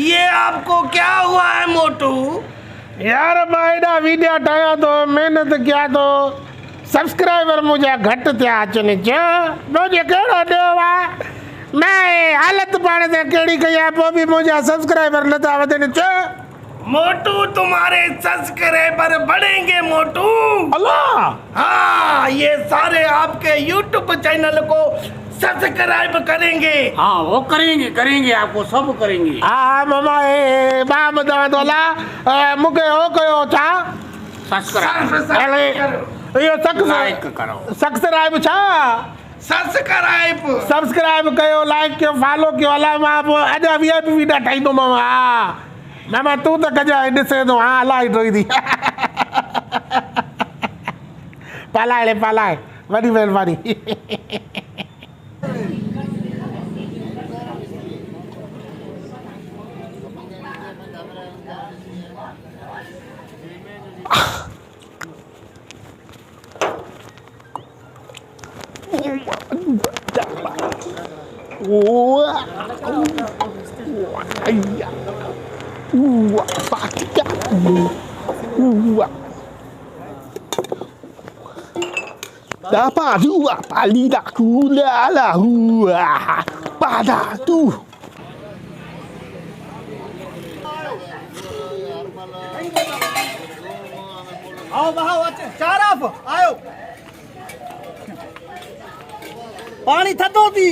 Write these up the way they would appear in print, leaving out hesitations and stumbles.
ये आपको क्या हुआ है मोटू? यार मैं वीडियो ठाया तो मेहनत किया तो सब्सक्राइबर मुझे घट थिया अचनि मुझे कहिड़ो ॾियो आहे मैं हालत पाण ते कहिड़ी कई आहे पोइ बि मुंहिंजा सब्सक्राइबर नथा वधनि मोटू तुम्हारे सब्सक्राइबर बढ़ेंगे मोटू। अल्लाह हाँ, ये सारे आपके YouTube चैनल को सब्सक्राइब करेंगे। हाँ वो करेंगे आपको सब करेंगे। हाँ मामा बा ॿुधां थो ला मूंखे हो कयो छा सब्सक्राइब छा सब्सक्राइब कयो लाइक कयो फॉलो कयो अलाए मां पोइ अॼु VIP वीडियो ठाहींदोमांव। हा मामा तूं त कजां ॾिसे थो हा अलाही ॾोई थी पालाए वॾी महिरबानी। Dapat dua pali dah kula lah pada tu. आओ बाहर चार आप आयो पानी थतो थी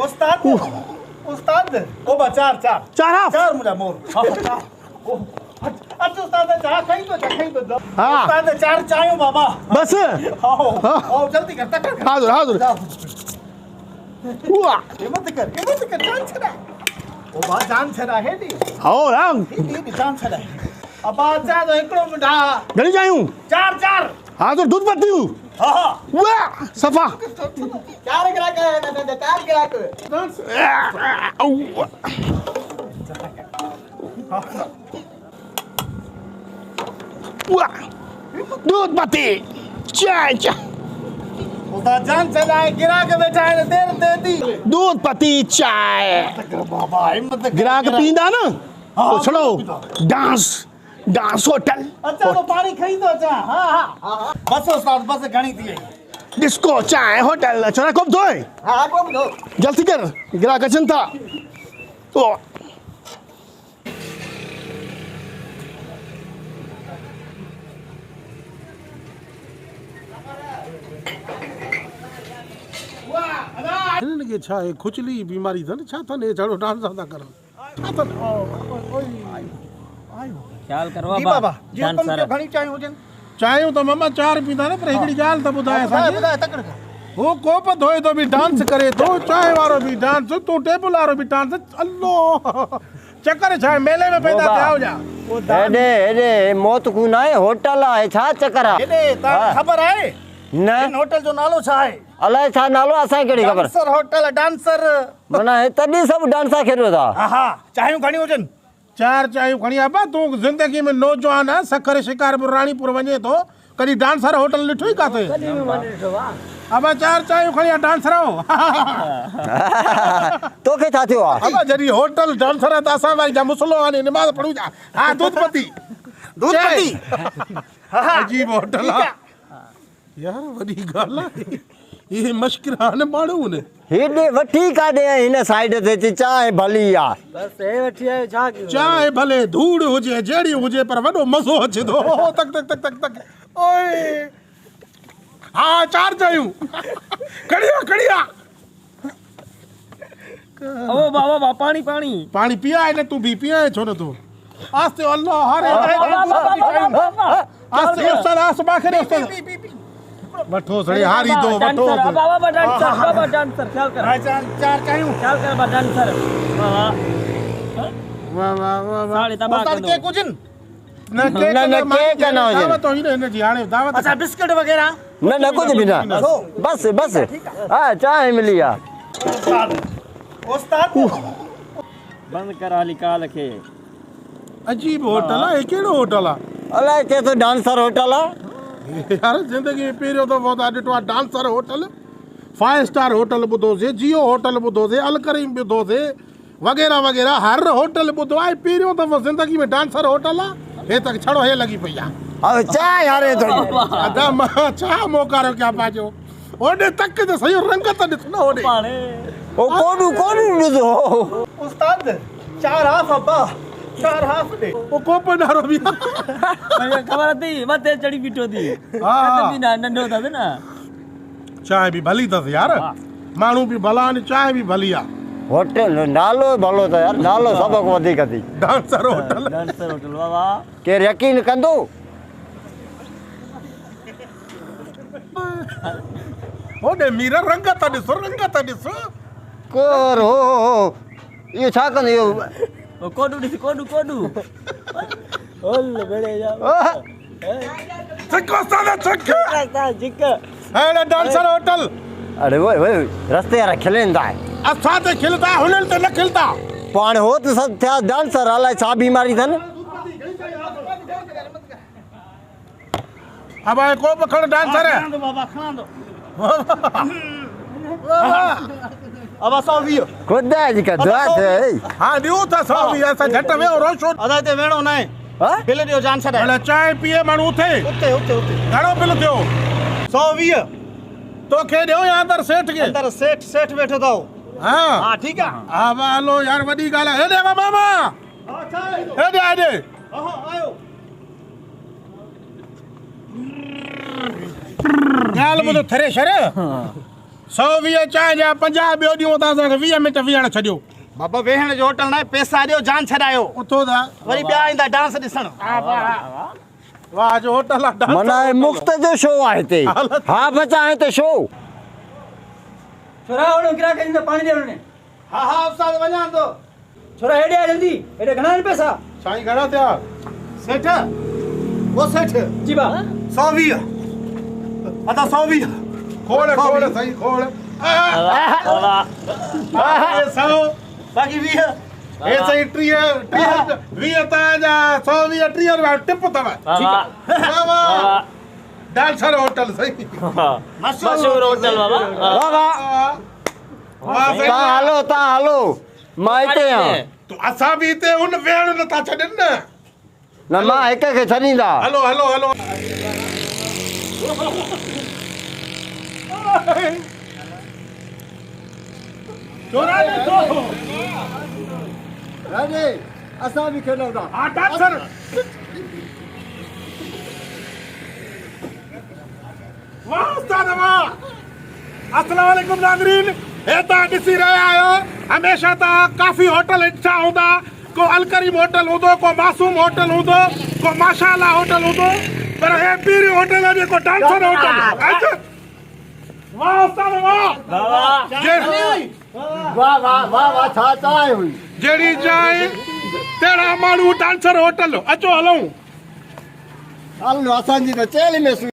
उस्ताद ओ बा चार मुझा मोर अच्छा उस्ताद चाह खाई तो हाँ उस्ताद चार चायो बाबा बस आओ जल्दी कर तक हाजुर वाह हिम्मत कर जान छड़ा ओ बा जान छड़ा है दी आओ राम दी जान छड़ा अब अच्छा तो एकड़ो मिठा घणी जायूं चार हाँ तो दूध पत्ती हूँ हाँ वाह सफा चार गिरा वाह दूध पत्ती चाय उस्ताद जान चलाए गिरा के बैठा है देर दे दी दूध पत्ती चाय बाबा हिम्मत गिराक पींदा ना तो छड़ो डांस होटल अच्छा तो पानी खाई तो अच्छा हाँ बस उस्ताद बस घणी थी डिस्को चाय होटल छोरा कब धोए हाँ कब दो जल्दी कर गिराक अचनि था तो इनके छा है खुजली बीमारी थन छा थन ए छड़ो डांस था करन छा थन ख्याल करो बाबा जी तुम के घणी चाय हो जन चायूं तो मामा चार पींदा न पर हिकड़ी ॻाल्हि त ॿुधाए बुधाए तकड़ वो कोप धोए तो भी डांस करे तो चाय वारो भी डांस तू टेबल वारो भी डांस अल्लाह चक्कर छा मेले में पैदा थिया हो जा एडे मौत को ना होटल है छा चक्कर एडे ता खबर है न इन होटल जो नालो छा है अलाए छा नालो असां केड़ी खबर डांसर होटल डांसर मना है तडी सब डांसा खेरो था हां चायूं घणी होजन चार चायूं खणी आबा तू जिंदगी में नौजवान है सखर शिकारपुर रानीपुर वने तो कदी डांसर होटल लिठो ही काथे कदी में माने ॾिठो अब चार चायूं खणी डांसर हो तो के था थियो अब जरी होटल डांसर त असां वारी जा मुसलो वाली नमाज पढ़ू जा हां दूध पत्ती अजीब होटल यार वडी गाल ये मश्किरान माण्हू ने हेडे वठी काडे इन साइड ते चाय भली आ बस हे वठी आयो छा चाय भले धूड़ हुजे जेड़ी हुजे पर वडो मज़ो अचे तो तक तक तक तक तक ओए हाँ चार चायूं कड़िया ओ बाबा पानी पानी पिया है ना तू भी पिया है छोरो तो आस्ते अल्लाह हरे आस्ते उस्ताद आस बाखरे उस्ताद बठो सड़ी हारी दो बठो बाबा डांसर ख्याल कर चार चायूं ख्याल कर डांसर वाह साड़ी तबाह उस्ताद के कुजन न केक न हो दावत हो इन जी हाने दावत अच्छा बिस्किट वगैरह न कुछ भी ना बस हां चाय मिली आ उस्ताद बंद कर हाली काल के अजीब होटल है केड़ो होटल है अलाए के तो डांसर होटल आ यार जिंदगी में पहिरियों दफ़ो था ॾिठो आहे डांसर होटल 5 स्टार होटल ॿुधोसीं, जियो होटल ॿुधोसीं, अल करीम ॿुधोसीं, वग़ैरह वग़ैरह हर होटल ॿुधो आहे। पहिरियों दफ़ो ज़िंदगी में डांसर होटल आहे। हे त छड़ो हे लॻी पई आहे। अब चाय हारे थो अदा मां छा मोकारो कयां पंहिंजो। होॾे तक त सही रंग त ॾिस न होॾे। ओ कोडू कोडू ॾिसो उस्ताद 4 हाफ अब्बा 4 हाफ दे ओ कोप डारो बि मुझे खबर थी मथे चढ़ी बीठो थी हाँ। कते भी ना नंढो था ना चांहि बि भली अथसि यार, माण्हू बि भला आहिनि, चांहि बि भली आहे। होटल नालो भलो त यार, नालो सब को वधीक थी। डांसर होटल डांसर होटल बाबा केर यकीन कंदो? होॾे मीर रंग त ॾिसो, रंग त ॾिसो। कोर हो ये छा कंदो इहो? ओ कोडू दिस कोडू कोडू ओल बेड़े जा छिको सादा छिक ता जिक हेॾे डांसर होटल। अरे वो रस्ते यार खिलंदा आहे। असां ते खिलंदा, हुननि ते न खिलंदा। पाण हो त सब थिया डांसर, अलाए छा बीमारी अथनि। अब आए को बखड़ डांसर है। खाना दो बाबा खाना दो अब 120 खुदा जी का दुआ थे। हाँ दियो था सब ऐसा झट में और रोशो अदा ते वेणो न हां बिल दियो जान छड़ाए भले चाय पिए माण्हू थे उते उते उते घणो बिल थियो 120 तो खे ॾियो या अंदर सेठ के अंदर सेठ सेठ बैठो थो हाँ हां ठीक है हाँ हलो यार वॾी ॻाल्हि आहे। हेॾे मामा हां चाय हेॾे हेॾे हां आयो ॻाल्हि ॿुधो थ्रेशर 120 चांहि जा 50 ॿियो ॾियूं त असांखे 20 मिंट विहण छॾियो। बाबा वेहण जो होटल न पैसा दियो जान छड़ायो उथो था वरी ॿिया ईंदा डांस ॾिसण वाह जो होटल आहे डांसर मना है मुफ्त जो शो आहे हिते। हाँ बचा है तो शो। छोरा ओनो किरा के इंदा पानी दे उन्हें हां हां उस्ताद वञा तो छोरा हेडे आ जल्दी हेडे घणा आहिनि पैसा साईं घणा थिया सेठ वो सेठ जी बा 120 अदा 120 खोल खोल सही खोल ये सौ बाकी 20 हे सही 30 20 ताजा 120 30 टिप तव ठीक है वाह डांसर होटल सही मशहूर होटल बाबा वाह वाह वाह सही ता हालो मां हिते आहियां। तो असां बि हिते उन वेहण नथा छॾनि न। न मां हिक खे छॾींदा। हलो हलो हलो छोरा ॾिसो राजे असां भी खेलूं था। हा डांसर वाह उस्ताद वाह। अस्सलाम वालेकुम नाज़रीन, हे तव्हां ॾिसी रहिया आहियो हमेशह तव्हां काफ़ी होटल ॾिठा हूंदा, को अलकरीम होटल हूंदो, को मासूम होटल हूंदो, को माशाअल्लाह होटल हूंदो, पर हे पहिरियों होटल आहे जेको डांसर होटल। वाह उस्ताद वाह वाह वाह वाह वाह छा चाय हुई। जहिड़ी चांहि तहिड़ा माण्हू डांसर होटल। अचो हलूं। हलो असांजी त चेल में